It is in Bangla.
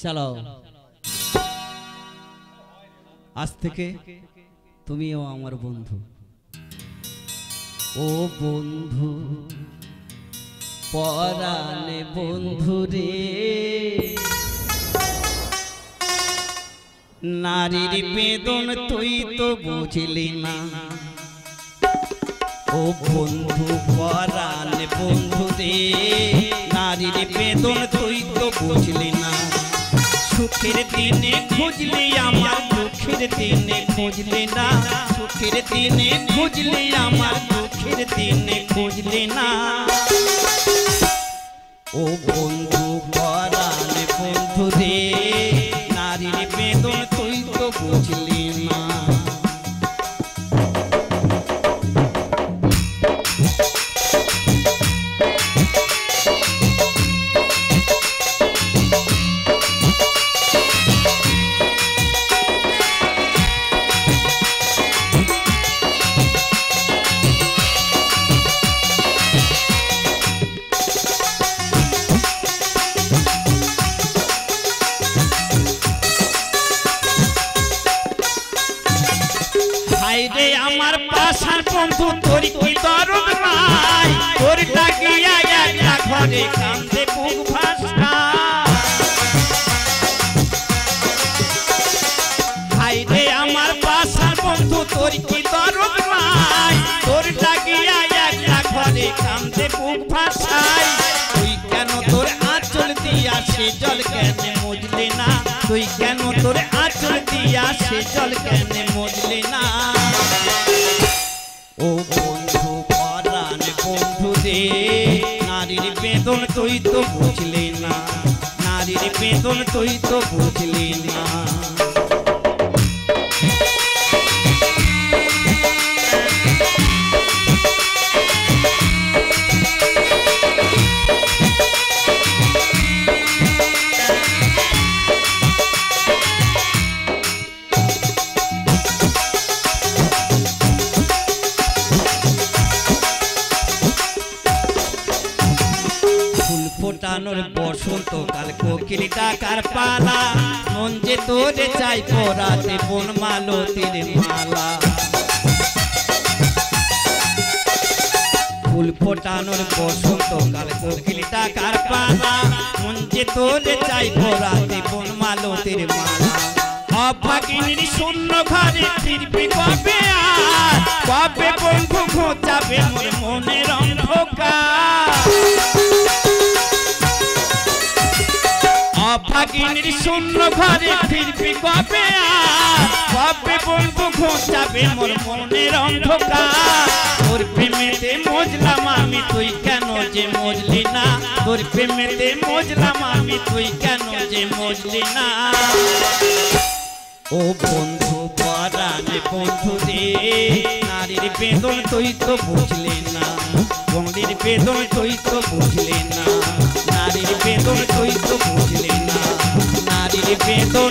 চলো আজ থেকে তুমিও আমার বন্ধু। ও বন্ধু পরাণে বন্ধু রে, নারীর বেদন তুই তো বুঝলি না। ও বন্ধু পরাণে বন্ধু রে, নারীর বেদন তুই তো বুঝলি না। সুখের দিনে খুঁজলি আমার, দুঃখের দিনে খুঁজলি না। সুখের দিনে খুঁজলি আমার, দুঃখের দিনে খুঁজলি না। ও বন্ধু পরাণে বন্ধু রে, নারীর বেদন তুই তো বুঝলি না। আমার পাশার বন্ধু তোর কি দরদ নাই, তোর ডাকিয়া একলা ঘরে কান্দে বুক ভাষা। হাই রে আমার পাশার বন্ধু তোর কি দরদ নাই, তোর ডাকিয়া একলা ঘরে কান্দে বুক ভাষাই। তুই কেন তোর আঁচল দিয়া সে জল কেন মুজলি না, তুই কেন তোর আঁচল দিয়া সে জল কেন মুজলি না। ও বন্ধু পরাণে বন্ধু রে, নারীর বেদন তুই তো বুঝলি না। নারীর বেদন তুই তো বুঝলি না। ফোটানোর বসন্ত কাল কোকিল ডাকার পালা, মন যে তোরে চাই পরাতে বন মালতীর মালা। ফুল ফোটানোর বসন্ত কাল কোকিল ডাকার পালা, মন যে তোরে চাই পরাতে বন মালতীর মালা। অভাগিনীর শূন্য ঘরে ফিরবি কবে আর, কবে বন্ধু ঘোচাবে মোর মনের অন্ধকার। অভাগিনীর শূন্য ঘরে ফিরবি কবে আর, কবে বন্ধু ঘোচাবে মোর মনের অন্ধকার। তোর প্রেমেতে মজলাম আমি, তুই কেন যে মজলি না। তোর প্রেমেতে মজলাম আমি, তুই কেন যে মজলি না। ও বন্ধু পরাণে বন্ধু রে, নারীর বেদন তুই তো বুঝলি না। বন্ধুর বেদন তুই তো বুঝলি না। নারীর বেদন তুই তো বুঝলি না। নারীর বেদন